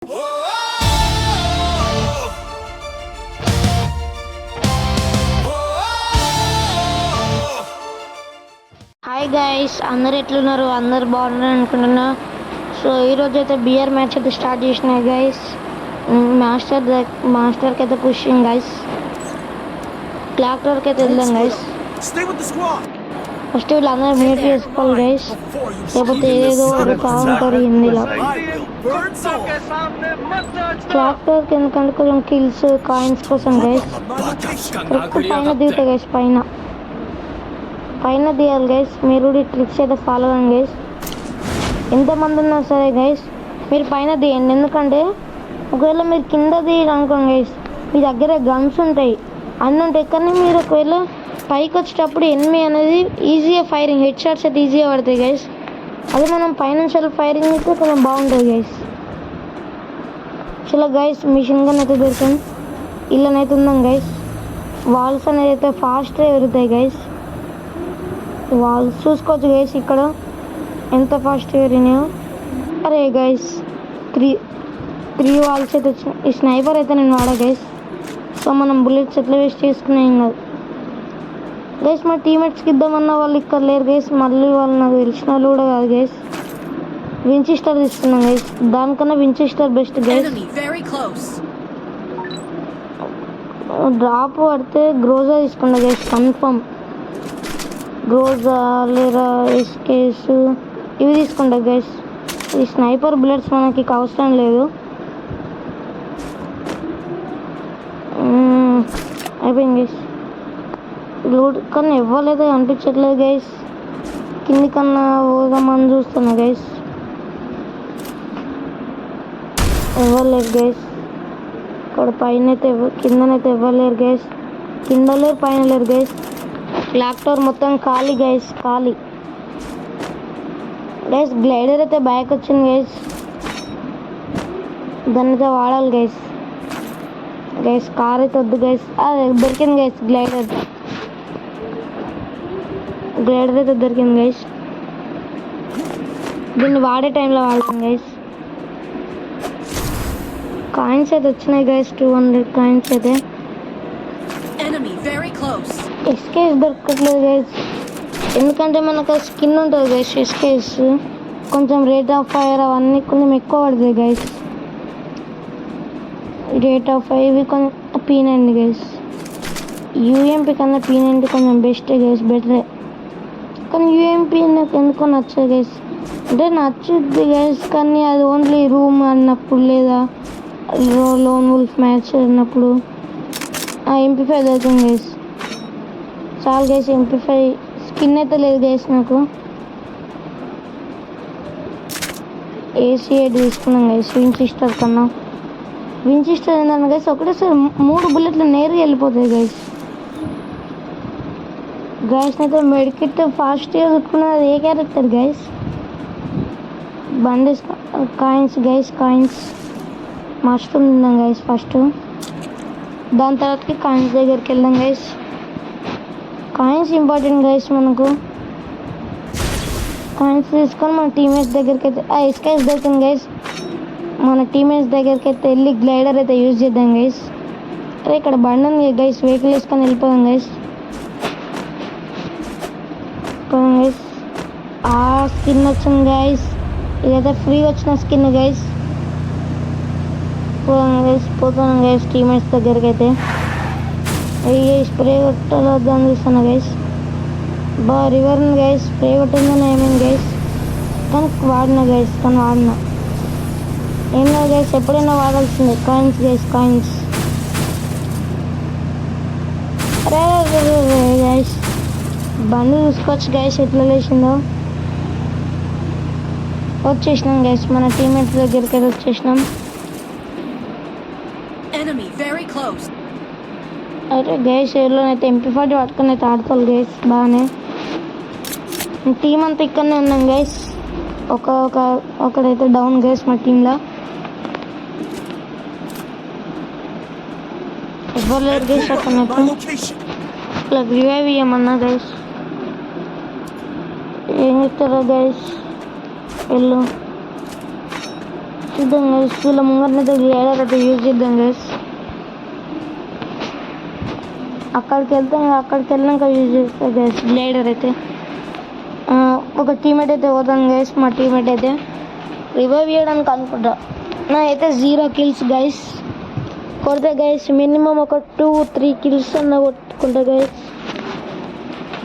Hi guys, అందరు ఎట్లున్నారు? అందరు బాగున్నారు అనుకుంటున్నా. సో ఈరోజు అయితే బిఆర్ మ్యాచ్ అయితే స్టార్ట్ చేసినాయి గైస్. మాస్టర్కి అయితే పుషింగ్ గైస్. క్లాక్ టవర్కి అయితే వెళ్దాం గైస్. ఫస్ట్ వీళ్ళందరూ మ్యూట్ చేసుకోవాలి గైస్, లేకపోతే ఏదో కావుంటారు హిందీలో. క్లాక్ టవర్కి ఎందుకంటే కొంచెం కిల్స్ కాయిన్స్ కోసం గైస్. పైన దిగుతాయి గైస్, పైన దిగాలి గైస్. మీరు ఈ ట్రిక్స్ అయితే ఫాలో అవ్వండి గైస్. ఎంతమంది ఉన్నా సరే గైస్ మీరు పైన దిగండి. ఎందుకంటే ఒకవేళ మీరు కింద దిగండి అనుకోండి గైస్, మీ దగ్గర గన్స్ ఉంటాయి అన్నీ ఉంటాయి, కానీ మీరు ఒకవేళ పైకి వచ్చేటప్పుడు ఎనిమి అనేది ఈజీగా ఫైరింగ్ హెడ్ షాట్స్ అయితే ఈజీగా పడతాయి గైస్. అదే మనం ఫైనాన్షియల్ ఫైరింగ్ అయితే కొంచెం బాగుంటుంది గైస్. చాలా గైస్ మిషన్ గన్ అయితే దొరికింది, ఇళ్ళనైతే ఉందాం గైస్. వాల్స్ అనేది అయితే ఫాస్ట్గా ఎగురుతాయి గైస్. వాల్స్ చూసుకోవచ్చు గైస్ ఇక్కడ ఎంత ఫాస్ట్ ఎగిరినాయో. అరే గైస్ త్రీ వాల్స్ అయితే వచ్చినాయి. ఈ స్నైపర్ అయితే నేను వాడా గైస్. సో మనం బుల్లెట్స్ ఎట్లా వేస్ట్ చేసుకున్నాం కాదు గైస్. మా టీమేట్స్కి ఇద్దామన్నా వాళ్ళు ఇక్కడ లేరు గైస్. మళ్ళీ వాళ్ళు నాకు తెలిసిన వాళ్ళు కూడా కాదు గైస్. వించెస్టర్ తీసుకున్నాం గైస్, దానికన్నా వించెస్టర్ బెస్ట్ గైస్. డ్రాప్ పడితే గ్రోజా తీసుకున్నా గైస్ కన్ఫర్మ్. గ్రోజా లేదా ఎస్కేస్ ఇవి తీసుకుంటా గైస్. ఈ స్నైపర్ బుల్లెట్స్ మనకి అవసరం లేదు. అయిపోయింది గైస్. లూట్ కన్నా ఇవ్వలేదు అనిపించట్లేదు గైస్. కింది కన్నా పోదామని చూస్తున్నా గైస్, ఇవ్వలేరు గైస్. ఇక్కడ పైన అయితే కిందనైతే ఇవ్వలేరు గైస్. కింద లేరు పైన లేరు గైస్. క్లాక్ టవర్ మొత్తం ఖాళీ గైస్, ఖాళీ గైస్. గ్లైడర్ అయితే బ్యాక్ వచ్చింది గైస్, దాన్ని అయితే వాడాలి గైస్. గైస్ కార్ అయితే వద్దు గైస్. అదే దొరికింది గైస్ గ్లైడర్ అయితే దొరికింది గైస్. దీన్ని వాడే టైంలో వాడతాం గైస్. కాయిన్స్ అయితే వచ్చినాయి గైస్, 200 కాయిన్స్ అయితే. ఎస్కేస్ దొరకట్లేదు గైస్, ఎందుకంటే మనకు స్కిన్ ఉంటుంది గైస్. ఎస్కేస్ కొంచెం రేట్ ఆఫ్ ఫైర్ అవన్నీ కొంచెం ఎక్కువ పడుతుంది గైస్. రేట్ ఆఫ్ ఫైర్ ఇవి కొంచెం P90 గైస్. యూఎంపీ కన్నా P90 కొంచెం బెస్ట్ గైస్, బెటరే. కానీ యూఎంపీ నాకు ఎందుకో నచ్చదు గైస్. అంటే నచ్చుద్ది గైస్, కానీ అది ఓన్లీ రూమ్ అన్నప్పుడు లేదా లోన్ వుల్ఫ్ మ్యాచ్ అన్నప్పుడు MP5 అవుతుంది గైస్. చాలు గైస్, MP5 స్కిన్ అయితే లేదు గైస్ నాకు. AC8 తీసుకున్నాం గైస్ వించెస్టర్ కన్నా. వించెస్టర్ ఏంటన్నా గైస్ ఒకటేసారి 3 బుల్లెట్లు నేరుగా వెళ్ళిపోతాయి గైస్. గైస్ అయితే మెడికిట్ ఫాస్ట్గా చుట్టుకున్నది ఏ క్యారెక్టర్ గైస్? బండి కాయిన్స్ గైస్, కాయిన్స్ మస్తు ఉందాం గైస్. ఫస్ట్ దాని తర్వాతకి కాయిన్స్ దగ్గరికి వెళ్దాం గైస్. కాయిన్స్ ఇంపార్టెంట్ గైస్ మనకు. కాయిన్స్ తీసుకొని మన టీమేట్స్ దగ్గరికి అయితే ఎస్కేస్ దొరికింది గైస్. మన టీమేట్స్ దగ్గరికి అయితే వెళ్ళి గ్లైడర్ అయితే యూజ్ చేద్దాం గైస్. అరే ఇక్కడ బండి ఉంది గైస్, వెహికల్ వేసుకొని వెళ్ళిపోదాం గైస్. గైస్ ఆ స్కిన్ వచ్చింది గైస్, ఇదైతే ఫ్రీ వచ్చిన స్కిన్ గైస్. పోతాను గైస్ టీమేట్స్ దగ్గరికి అయితే. స్ప్రే కొట్టాలో దాన్ని చూస్తాను గైస్. రివర్ గైస్, స్ప్రే కొట్టిందని ఏమైంది గైస్, కానీ వాడినా గైస్. ఏం లేదు గైస్, ఎప్పుడైనా వాడాల్సిందే కాయిన్స్ గైస్, కాయిన్స్. అరే గైస్ బండి చూసుకోవచ్చు గైస్ ఎట్లా లేచిందో. వచ్చేసినాం గైస్, మన టీమేట్స్ దగ్గరికి అయితే వచ్చేసినాం. అయితే గైస్ ఏర్లోనైతే MP40 పట్టుకొని అయితే ఆడతారు గైస్ బాగానే. టీం అంతా ఇక్కడనే ఉన్నాం గైస్. ఒకడైతే డౌన్ గైస్ మా టీంలో. ఎవరు లేరు గైస్ అక్కడైతే. ఇట్లా రివైవ్ ఇవ్వమన్నా గైస్. ఏం చెప్తారో గైస్, వెళ్ళు చూద్దాం గైస్, వీళ్ళ ముంగట్నైతే గ్లైడర్ అయితే యూజ్ చేద్దాం గైస్. అక్కడికి వెళ్ళాక యూజ్ చేస్తా గైస్ గ్లైడర్ అయితే. ఒక టీమేట్ అయితే పోతాను గైస్. మా టీమేట్ అయితే రివైవ్ చేయడానికి అనుకుంటా. నా అయితే 0 kills గైస్. కొడితే గైస్ మినిమం ఒక 2-3 kills అన్న కొట్టుకుంటా గైస్.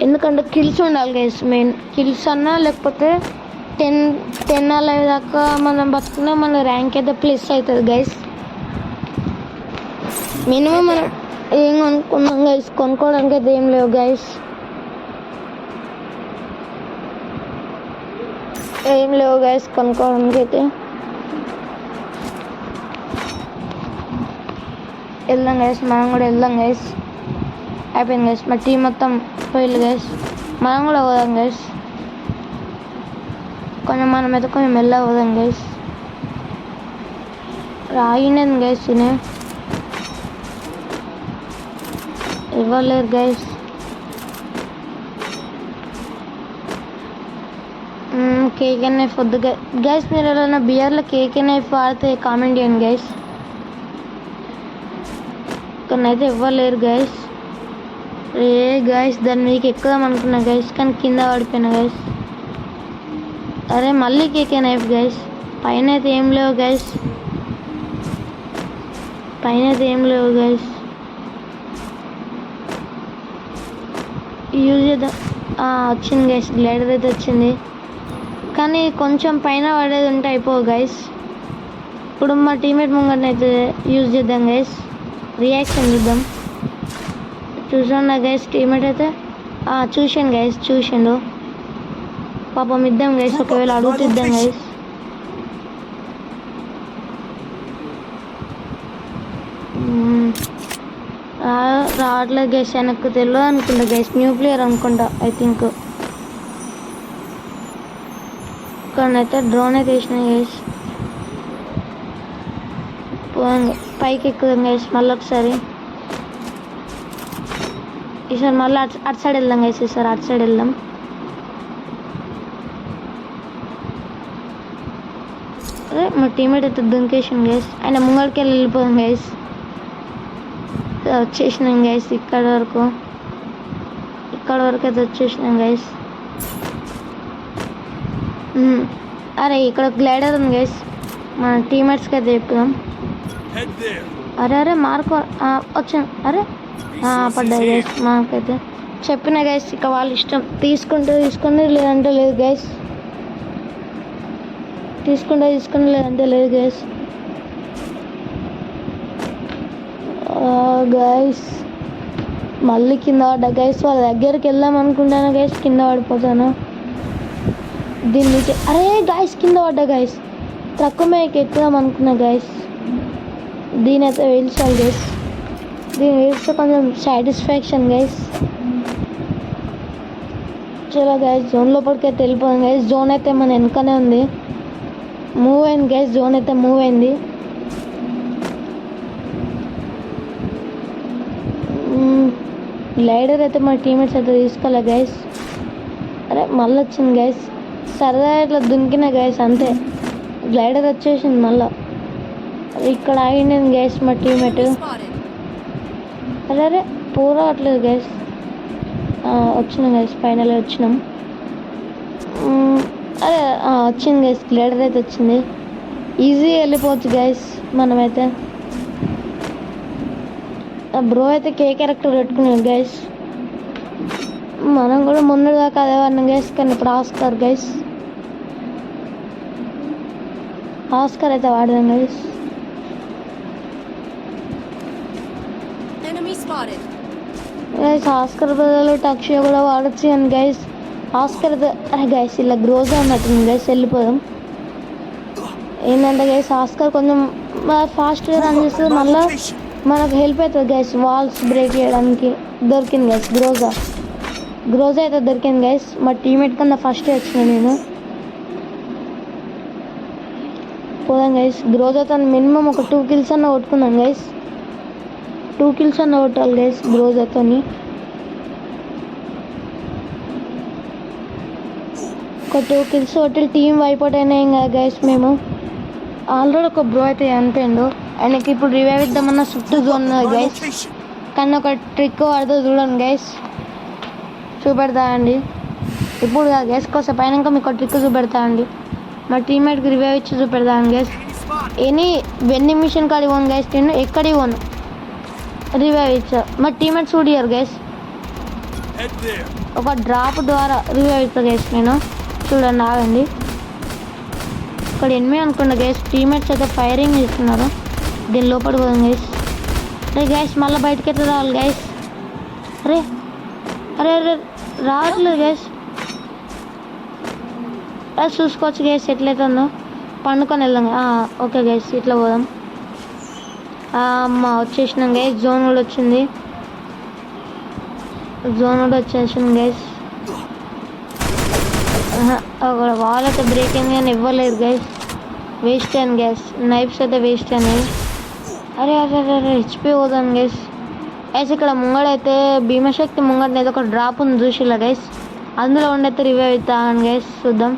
ఎందుకంటే కిల్స్ ఉండాలి గైస్. మెయిన్ కిల్స్ అన్నా లేకపోతే 10 అలా దాకా మనం బతుకున్నా మన ర్యాంక్ అయితే ప్లస్ అవుతుంది గైస్. మినిమం మనం ఏం కొనుక్కున్నాం గైస్, కొనుక్కోవడానికి అయితే ఏం లేవు గైస్. కొనుక్కోవడానికి అయితే వెళ్దాం గైస్. మనం కూడా వెళ్దాం గైస్. అయిపోయింది గైస్, మా టీం మొత్తం పోయిల్లు గైస్. మనం కూడా పోదాం గైస్. మనమైతే కొంచెం మెల్లగా పోదాం గైస్. రాయినది గైస్, తినే ఇవ్వలేరు గైస్. కేకే నైఫ్ వద్దు గైస్. మీరు ఎవరైనా బియర్లో కేకే నైఫ్ వాడితే కామెంట్ చేయండి గైస్. అయితే ఇవ్వలేరు గైస్. గైస్ దాన్ని మీకు ఎక్కుదాం అనుకున్నా గైస్, కానీ కింద పడిపోయినా గైస్. అరే మళ్ళీ కేకే నైఫ్ గైస్. పైన అయితే ఏం లేవు గైస్. యూజ్ చేద్దాం. వచ్చింది గైస్, గ్లైడర్ అయితే వచ్చింది. కానీ కొంచెం పైన పడేది ఉంటే అయిపోవు గైస్. ఇప్పుడు మా టీమేట్ ముంగట్నైతే యూజ్ చేద్దాం గైస్. రియాక్షన్ చూద్దాం. చూసాను గైస్, టీమేట్ అయితే చూసాను గైస్, చూసిండు. పాపం ఇద్దాం గైస్, ఒకవేళ అడుగుతిద్దాం గైస్. రావట్లేదు గైస్, వెనక్కు తెలియదు అనుకుంటా గైస్. న్యూ ప్లేయర్ అనుకుంటా ఐ థింక్. ఇక్కడనైతే డ్రోన్ అయితే వేసిన గైస్. పైకి ఎక్కుదాం గైస్ మళ్ళీ ఒకసారి. ఈసారి మళ్ళీ అటు సైడ్ వెళ్దాం గైస్. ఈసారి అటు సైడ్ వెళ్దాం. అదే మా టీమేట్ అయితే దుంకేసాం గైస్. ఆయన ముంగడికి వెళ్ళిపోదాం గైస్. వచ్చేసినాం గైస్. ఇక్కడ వరకు అయితే వచ్చేసినాం గైస్. అరే ఇక్కడ గ్లైడర్ ఉంది గైస్. మన టీమేట్స్కి అయితే చెప్పుదాం. అరే మార్కో వచ్చాను. అరే పడ్డాయి గైస్. మాకైతే చెప్పిన గైస్, ఇక వాళ్ళ ఇష్టం. తీసుకుంటే లేదంటే లేదు గైస్. తీసుకుంటే లేదంటే లేదు గైస్. గైస్ మళ్ళీ కింద పడ్డా గైస్. వాళ్ళ దగ్గరికి వెళ్దాం అనుకుంటాను గైస్, కింద పడిపోతాను. దీన్ని అరే గైస్ కింద పడ్డా గైస్. తక్కువ మేరకు ఎక్కుదాం అనుకున్నా గైస్. దీని అయితే వేల్చాలి గైస్. దీన్ని వేస్తే కొంచెం సాటిస్ఫాక్షన్ గైస్. చలో గైస్, జోన్ లోపలికి అయితే వెళ్ళిపోయాం గైస్. జోన్ అయితే మన వెనకనే ఉంది. మూవ్ అయింది గైస్. జోన్ అయితే మూవ్ అయింది. గ్లైడర్ అయితే మా టీమేట్స్ అయితే తీసుకోలే గైస్. అరే మళ్ళీ వచ్చింది గైస్. సరదా ఇట్లా దునికిన గైస్ అంతే. గ్లైడర్ వచ్చేసింది మళ్ళా. ఇక్కడ ఆగింది గైస్ మా టీమేట్. అరే పూరా అట్లేదు గైస్. వచ్చినాం గైస్, ఫైనల్ వచ్చినాం. అరే వచ్చింది గైస్, గ్లైడర్ అయితే వచ్చింది. ఈజీగా వెళ్ళిపోవచ్చు గైస్ మనమైతే. బ్రో అయితే కే క్యారెక్టర్ పెట్టుకున్నాడు గైస్. మనం కూడా మొన్నటిదాకా అదే వాడినాం గైస్, కానీ ఇప్పుడు ఆస్కార్ గైస్. ఆస్కార్ అయితే వాడదాం గైస్. గైస్ ఆస్కార్ బదులు టక్షియా కూడా వాడచ్చు కానీ గైస్ ఆస్కార్ అయితే గైస్ ఇలా గ్రోజా ఉన్నట్టుంది గైస్. వెళ్ళిపోదాం. ఏంటంటే గైస్ ఆస్కార్ కొంచెం ఫాస్ట్గా రన్ చేస్తుంది, మళ్ళీ మనకు హెల్ప్ అవుతుంది గైస్. వాల్స్ బ్రేక్ చేయడానికి దొరికింది గైస్ గ్రోజా అయితే దొరికింది గైస్. మా టీమేట్ కన్నా ఫస్ట్ వచ్చిన నేను. పోదాం గైస్. గ్రోజాతో మినిమం ఒక 2 kills అన్న కొట్టుకుందాం గైస్. 2 kills అన్న కొట్టాలి గైస్ గ్రోజాతో. ఒక 2 kills కొట్టి టీం వైపౌట్ అయినా ఏం కాదు గైస్. మేము ఆల్రెడీ ఒక బ్రో అయితే చనిపోయిండు. ఆయనకి ఇప్పుడు రివైవ్ ఇద్దామన్న చుట్టూ జోన్ ఉన్నది గైస్. కానీ ఒక ట్రిక్ వాడితే చూడండి గైస్, చూపెడతా అండి. ఇప్పుడు గైస్ కోసం పైన మీకు ఒక ట్రిక్ చూపెడతా అండి. మా టీమ్మేట్కి రివైవ్ ఇచ్చి చూపెడతాను గైస్. వెన్ని మిషన్ కాడి పోను గైస్, నేను ఎక్కడికి పోను, రివైవ్ ఇచ్చా. మా టీమ్మేట్ చూడియారు గైస్, ఒక డ్రాప్ ద్వారా రివైవ్ ఇచ్చా గైస్ నేను. చూడండి ఆగండి, ఇక్కడ ఎనిమిది అనుకున్నా గైస్. టీమ్మేట్స్ అయితే ఫైరింగ్ చేస్తున్నారు. దీని లోపలికి పోదాం గైస్. అరే గైస్ మళ్ళీ బయటకి ఎట్లా రావాలి గైస్? అరే అరే అరే రావట్లేదు గైస్. అది చూసుకోవచ్చు గైస్ ఎట్లయితుందో. పండుకొని వెళ్దాం. ఓకే గైస్ ఇట్లా పోదాం. అమ్మ వచ్చేసినాం గైస్. జోన్ కూడా వచ్చింది, జోన్ కూడా వచ్చేసింది గైస్. అక్కడ వాల్ అయితే బ్రేక్ అయింది కానీ ఇవ్వలేదు గైస్. వేస్ట్ అయింది గైస్, నైఫ్స్ అయితే వేస్ట్ అయినాయి. అరే అరే అరే హెచ్పి పోదాం గైస్. గైస్ ఇక్కడ ముంగడైతే భీమశక్తి ముంగడ ఏదో ఒక డ్రాప్ ఉంది చూసిలా గైస్, అందులో ఉండైతే రివైవ్ అవుతాను గైస్. చూద్దాం,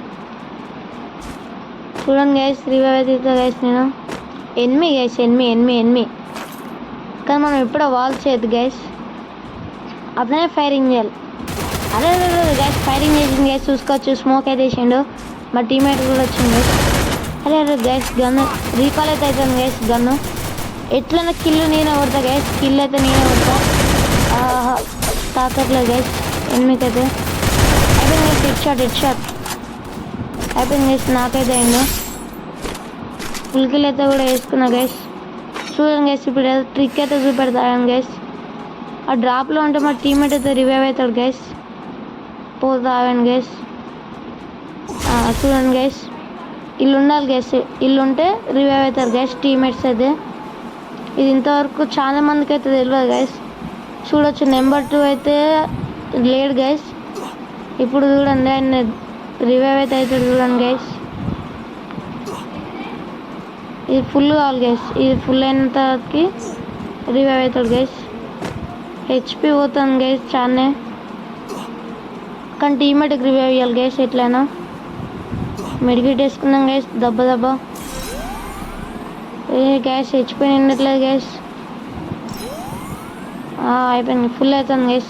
చూడండి గైస్ రివైవ్ అయితే గైస్. నేను ఎనిమి గైస్, ఎనిమి కానీ మనం ఎప్పుడో వాల్ చేయద్దు గైస్, అట్లనే ఫైరింగ్ చేయాలి. అరే గైస్ ఫైరింగ్ చేసింది గైస్, చూసుకోవచ్చు. స్మోక్ అయితే వేసిండు. మా టీమేట్ కూడా వచ్చింది గైస్. అరే గైస్ గన్ను రీకాల్ అయితే అవుతుంది గైస్. గన్ను ఎట్లైనా కిల్లు నేనే కొడతా గైస్, కిల్ అయితే నేనే కొడతా. తాకట్లేదు గైస్ ఎనిమికైతే. అయిపోయింది గైస్, హెడ్ షాట్ అయిపోయింది గైస్. నాకైతే అయిందో ఫుల్ కిల్ అయితే కూడా వేసుకున్నా గైస్. చూడండి గైస్ ఇప్పుడు ట్రిక్ అయితే చూపెడతాను గైస్. ఆ డ్రాప్లో ఉంటే మా టీమ్మేట్ అయితే రివైవ్ అవుతాడు గైస్. పోతా ఆగండి గైస్. చూడండి గైస్, ఇల్లు ఉండాలి గైస్, ఇల్లు ఉంటే రివైవ్ అవుతారు గైస్ టీమ్మేట్స్ అయితే. ఇది ఇంతవరకు చాలా మందికి అయితే తెలియదు గైస్. చూడొచ్చు నెంబర్ 2 అయితే లేడు గైస్. ఇప్పుడు చూడండి ఆయన రివైవ్ అయితే అవుతాడు చూడండి గైస్. ఇది ఫుల్ కావాలి గైస్, ఇది ఫుల్ అయిన తర్వాతకి రివైవ్ అవుతాడు గైస్. హెచ్పి పోతుంది గైస్ చానే, కానీ టీమ్మేట్కి రివైవ్ ఇవ్వాలి గైస్ ఎట్లయినా. మెడికేట్ వేసుకున్నాం గైస్ దెబ్బ. ఏ గ్యాస్ హెచ్పి నిండట్లేదు గైస్. అయిపోయింది, ఫుల్ అవుతుంది గైస్,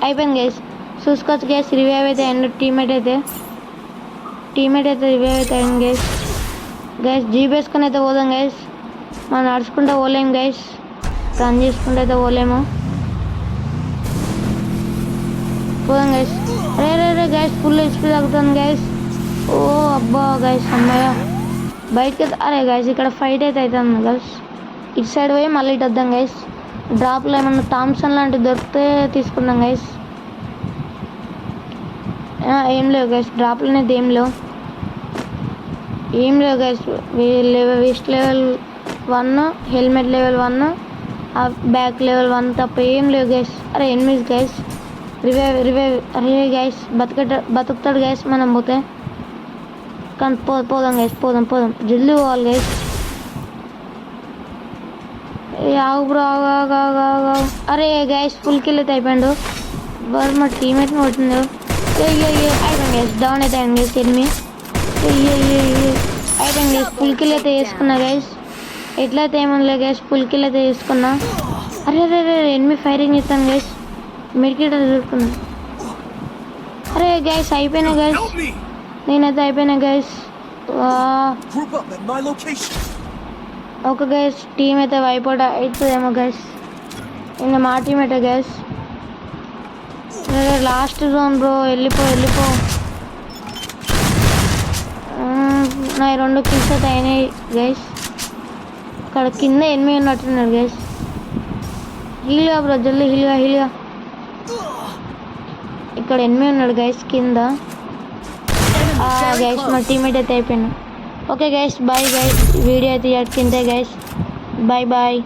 అయిపోయింది గైస్. చూసుకోవచ్చు గైస్ రివైవ్ అయితే అయ్యిండు టీమ్మేట్ అయితే రివైవ్ అయితే అయింది గైస్. జీప్ వేసుకొని అయితే పోదాం గైస్. మనం నడుచుకుంటూ పోలేము గైస్, రన్ చేసుకుంటూ అయితే పోలేము. పోదాం గైస్. రే గైస్ ఫుల్ హెచ్పి తగ్గుతుంది గైస్. ఓ అబ్బా గైస్ అమ్మాయ బయటకి. అరే గైస్ ఇక్కడ ఫైట్ అయితే అవుతుంది గైస్. ఇటు సైడ్ పోయి మళ్ళీ ఇటు వద్దాం గైస్. డ్రాప్లో ఏమన్నా థామ్సన్ లాంటివి దొరికితే తీసుకుందాం గైస్. ఏం లేవు గైస్ డ్రాప్లో అయితే ఏం లేవు guys. West level 1, helmet level 1, back level 1 తప్ప ఏం లేవు గైస్. అరే ఎనిమిస్ గైస్, రివైవ్. అరే గైస్ బతుకుతాడు గైస్ మనం పోతే. కానీ పోదాం గైస్, పోదాం జల్దీ పోవాలి గైస్. ఆగు బ్రో ఆగు. అరే గైస్ ఫుల్ కిల్ అయితే అయిపోయాడు. మా టీమేట్ని కొట్టింది. అయిపోయింది గైస్, డౌన్ అయితే అయింది గైస్. ఎనిమి అయిపోయింది గైస్. ఫుల్ కిల్ అయితే వేసుకున్నా గైస్. ఎట్లయితే ఏమన్నా గైస్, ఫుల్ కిల్ అయితే వేసుకున్నా. అరే ఎనిమి ఫైరింగ్ చేస్తాను గైస్. మెడికేట్ చూసుకున్నా. అరే గైస్ అయిపోయినా గైస్, నేనైతే అయిపోయినా గైస్. ఓకే గైస్ టీం అయితే వైప్ అవుట్ అవుతుందేమో గైస్. ఇంకా మా టీం అయితే గైస్. లాస్ట్ జోన్ బ్రో, వెళ్ళిపో. నా 2 కిల్స్ అయితే అయినాయి గైస్. ఇక్కడ కింద ఎనిమిది ఉన్నట్టున్నారు గైస్. హీల్గా బ్రో జల్దీ హీల్గా. ఇక్కడ ఎనిమిది ఉన్నాడు గైస్ కింద. గైస్ మా టీమేట్ అయితే అయిపోయినా. Okay guys bye guys, video అయితే కింద గైస్. Bye guys.